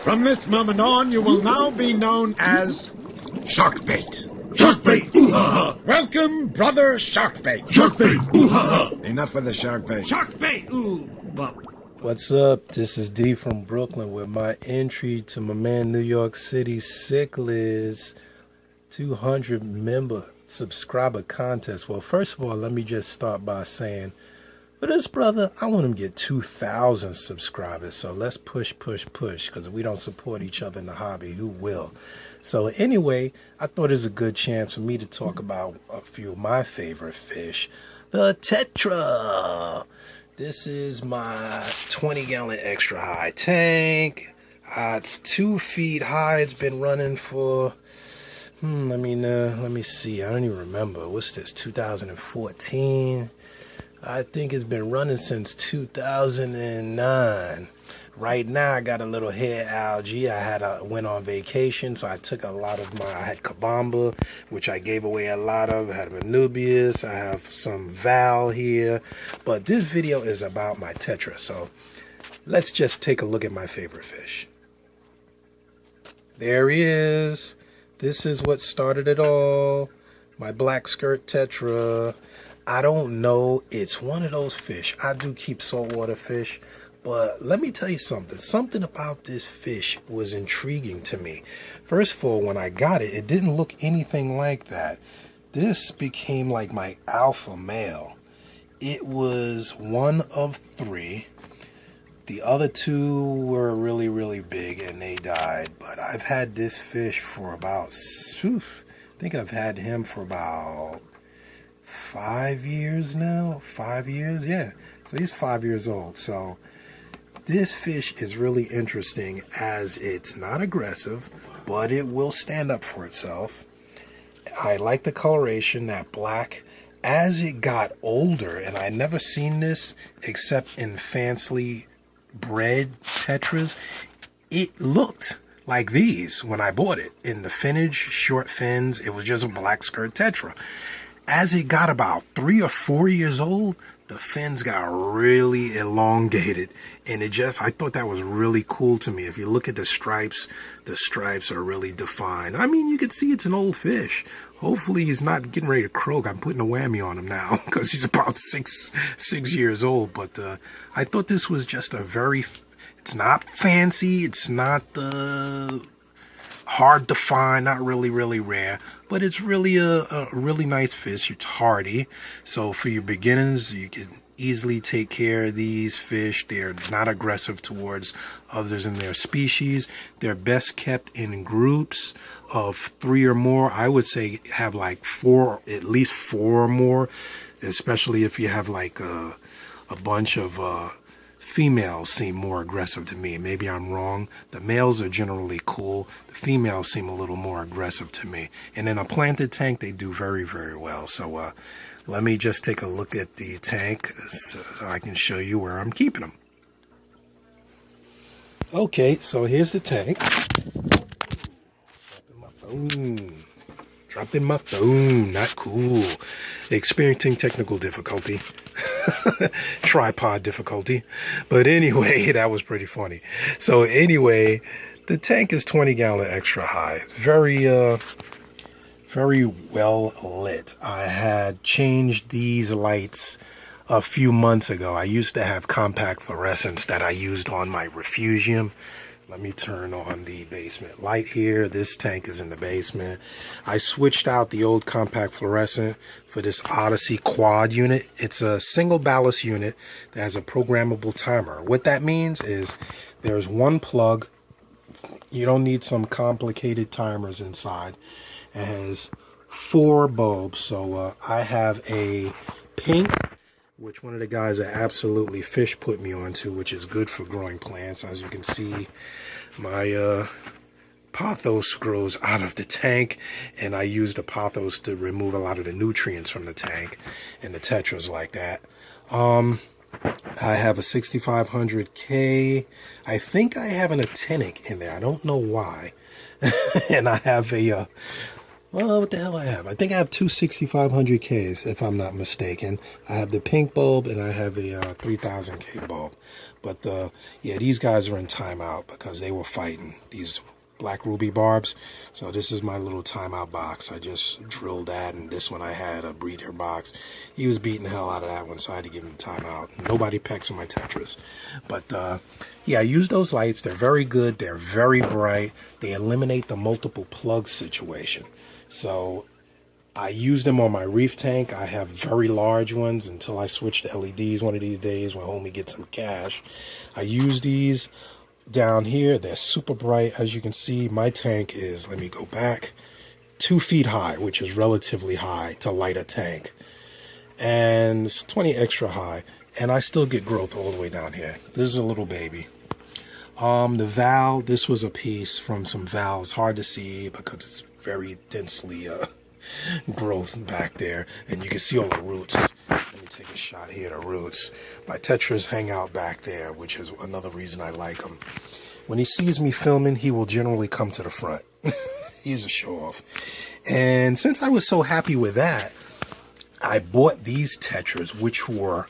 From this moment on, you will now be known as Sharkbait. Sharkbait! Ooh-ha-ha! Welcome, brother Sharkbait. Sharkbait! Ooh-ha-ha! Enough with the Sharkbait. Sharkbait! Ooh! What's up? This is D from Brooklyn with my entry to my man NYCity Cichlids 200 member subscriber contest. Well, first of all, let me just start by saying, for this brother, I want him to get 2,000 subscribers. So let's push, because if we don't support each other in the hobby, who will? So anyway, I thought it was a good chance for me to talk about a few of my favorite fish. The Tetra. This is my 20-gallon extra high tank. It's 2 feet high. It's been running for, let me see. I don't even remember. What's this, 2014? I think it's been running since 2009. Right now, I got a little hair algae. Went on vacation, so I took a lot of I had Kabamba, which I gave away a lot of. I had Manubius. I have some Val here. But this video is about my Tetra, so let's just take a look at my favorite fish. There he is. This is what started it all. My black skirt Tetra. I don't know. It's one of those fish. I do keep saltwater fish. But let me tell you something. Something about this fish was intriguing to me. First of all, when I got it, it didn't look anything like that. This became like my alpha male. It was one of 3. The other 2 were really, really big and they died. But I've had this fish for about, I think I've had him for about 5 years now. 5 years, yeah. So he's 5 years old. So this fish is really interesting as it's not aggressive, but it will stand up for itself. I like the coloration, that black. As it got older, and I never seen this except in fancily bred Tetras, it looked like these when I bought it. In the finnage, short fins, it was just a black skirt Tetra. As it got about 3 or 4 years old, the fins got really elongated, and I thought that was really cool to me. If you look at the stripes are really defined. I mean, you can see it's an old fish. Hopefully he's not getting ready to croak. I'm putting a whammy on him now because he's about six years old. But I thought this was just it's not fancy. It's not hard to find, not really, really rare. But it's really a really nice fish. It's hardy. So for your beginners, you can easily take care of these fish. They're not aggressive towards others in their species. They're best kept in groups of 3 or more. I would say have like 4, at least 4 or more, especially if you have like a bunch of females seem more aggressive to me. Maybe I'm wrong. The males are generally cool. The females seem a little more aggressive to me. And in a planted tank, they do very, very well. So let me just take a look at the tank so I can show you where I'm keeping them. Okay, so here's the tank. Dropping my phone. Not cool. Experiencing technical difficulty. Tripod difficulty. But anyway, that was pretty funny. So anyway, the tank is 20-gallon extra high. It's very well lit. I had changed these lights a few months ago. I used to have compact fluorescents that I used on my refugium. Let me turn on the basement light here. This tank is in the basement. I switched out the old compact fluorescent for this Odyssey quad unit. It's a single ballast unit that has a programmable timer. What that means is there's one plug. You don't need some complicated timers inside. It has 4 bulbs. So I have a pink, which one of the guys at Absolutely Fish put me onto, which is good for growing plants. As you can see, my pothos grows out of the tank, and I use the pothos to remove a lot of the nutrients from the tank, and the Tetras like that. I have a 6500K. I think I have an actinic in there. I don't know why. And I have a Well, what the hell I have? I think I have two 6500Ks, if I'm not mistaken. I have the pink bulb and I have a 3000K bulb. But yeah, these guys are in timeout because they were fighting these black ruby barbs. So this is my little timeout box. I just drilled that, and this one I had a breeder box. He was beating the hell out of that one, so I had to give him timeout. Nobody pecks on my Tetras. But yeah, I use those lights. They're very good. They're very bright. They eliminate the multiple plug situation. So I use them on my reef tank. I have very large ones until I switch to LEDs one of these days when homie gets some cash. I use these down here. They're super bright. As you can see, my tank is, let me go back, 2 feet high, which is relatively high to light a tank. And it's 20 extra high. And I still get growth all the way down here. This is a little baby. The valve, this was a piece from some valves. Hard to see because it's very densely growth back there. And you can see all the roots. Let me take a shot here, the roots. My Tetras hang out back there, which is another reason I like him. When he sees me filming, he will generally come to the front. He's a show-off. And since I was so happy with that, I bought these Tetras, which were...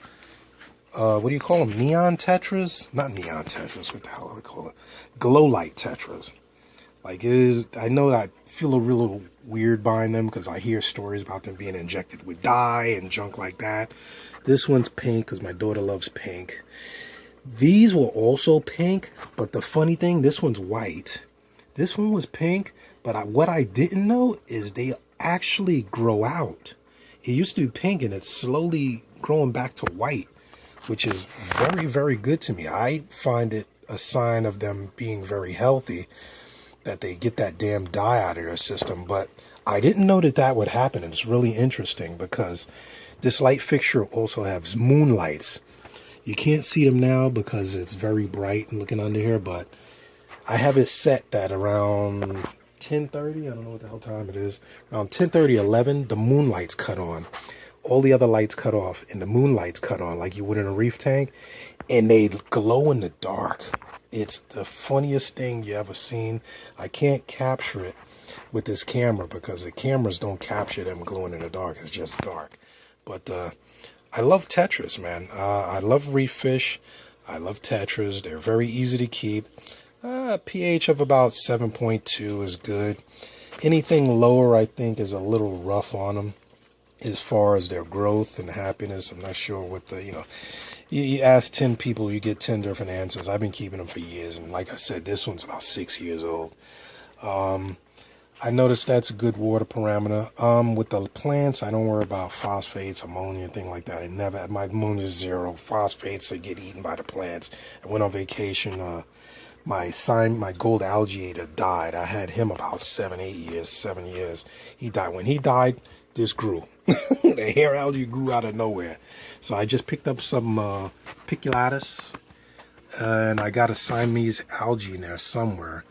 what do you call them? Neon Tetras? Not neon Tetras. What the hell do I call it? Glowlight Tetras. Like, I know I feel a little weird buying them because I hear stories about them being injected with dye and junk like that. This one's pink because my daughter loves pink. These were also pink, but the funny thing, this one's white. This one was pink, but what I didn't know is they actually grow out. It used to be pink and it's slowly growing back to white, which is very, very good to me. I find it a sign of them being very healthy, that they get that damn dye out of their system. But I didn't know that that would happen, and it's really interesting because this light fixture also has moonlights. You can't see them now because it's very bright and looking under here, but I have it set that around 10:30, I don't know what the hell time it is, around 10:30, 11, the moonlights cut on. All the other lights cut off and the moonlights cut on like you would in a reef tank, and they glow in the dark. It's the funniest thing you ever seen. I can't capture it with this camera because the cameras don't capture them glowing in the dark. It's just dark. But I love Tetras, man. I love reef fish. I love Tetras. They're very easy to keep. pH of about 7.2 is good. Anything lower, I think, is a little rough on them. As far as their growth and happiness, I'm not sure what the, you ask 10 people, you get 10 different answers. I've been keeping them for years, and like I said, this one's about 6 years old. I noticed that's a good water parameter. With the plants, I don't worry about phosphates, ammonia, anything like that. My ammonia is 0. Phosphates, they get eaten by the plants. I went on vacation. My gold algae died. I had him about 7 years. He died. When he died, this grew. The hair algae grew out of nowhere. So I just picked up some piculatus, and I got a Siamese algae in there somewhere.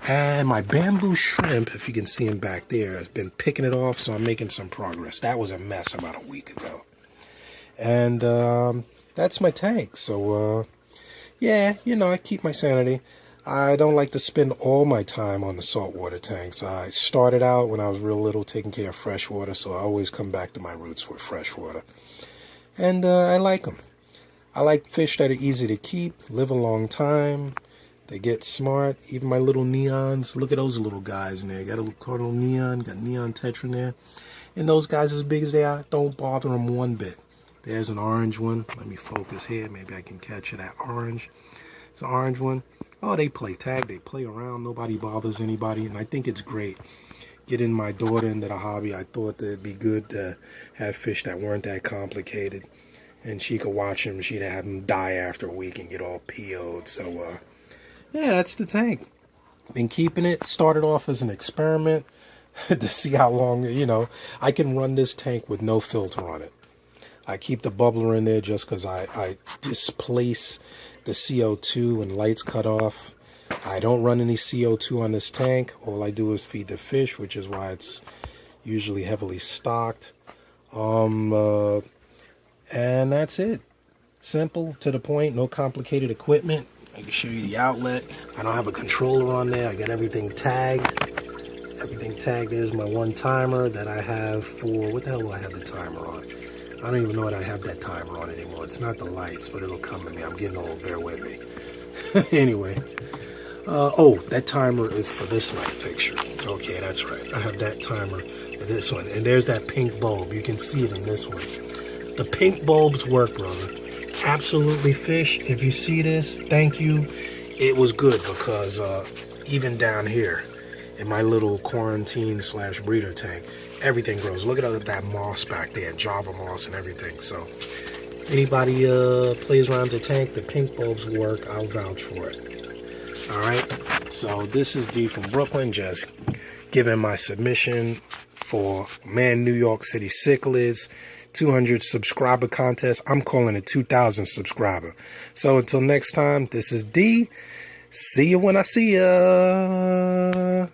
And my bamboo shrimp, if you can see him back there, has been picking it off, so I'm making some progress. That was a mess about a week ago. And that's my tank. So, yeah, I keep my sanity. I don't like to spend all my time on the saltwater tanks. I started out when I was real little taking care of freshwater, so I always come back to my roots with freshwater. And I like them. I like fish that are easy to keep, live a long time. They get smart. Even my little neons. Look at those little guys in there. Got a little Cardinal neon, got neon Tetra in there. And those guys, as big as they are, don't bother them one bit. There's an orange one. Let me focus here. Maybe I can catch that orange. It's an orange one. Oh, they play tag. They play around. Nobody bothers anybody. And I think it's great. Getting my daughter into the hobby, I thought that it'd be good to have fish that weren't that complicated. And she could watch them. She'd have them die after a week and get all PO'd. So, yeah, that's the tank. Been keeping it. Started off as an experiment to see how long, I can run this tank with no filter on it. I keep the bubbler in there just because I displace the CO2 when lights cut off. I don't run any CO2 on this tank. All I do is feed the fish, which is why it's usually heavily stocked. And that's it. Simple, to the point, no complicated equipment. I can show you the outlet. I don't have a controller on there. I got everything tagged. Everything tagged. There's my one timer that I have for, what the hell do I have the timer on? I don't even know what I have that timer on anymore. It's not the lights, but it'll come to me. I'm getting old, bear with me. Anyway. Oh, that timer is for this light fixture. Okay, that's right. I have that timer for this one. And there's that pink bulb. You can see it in this one. The pink bulbs work, brother. Absolutely, fish. If you see this, thank you. It was good because even down here in my little quarantine / breeder tank, everything grows. Look at that moss back there, Java moss and everything. So anybody plays around the tank, the pink bulbs work. I'll vouch for it. All right. So this is D from Brooklyn, just giving my submission for New York City Cichlids 200 subscriber contest. I'm calling it 2,000 subscriber. So until next time, this is D. See you when I see ya.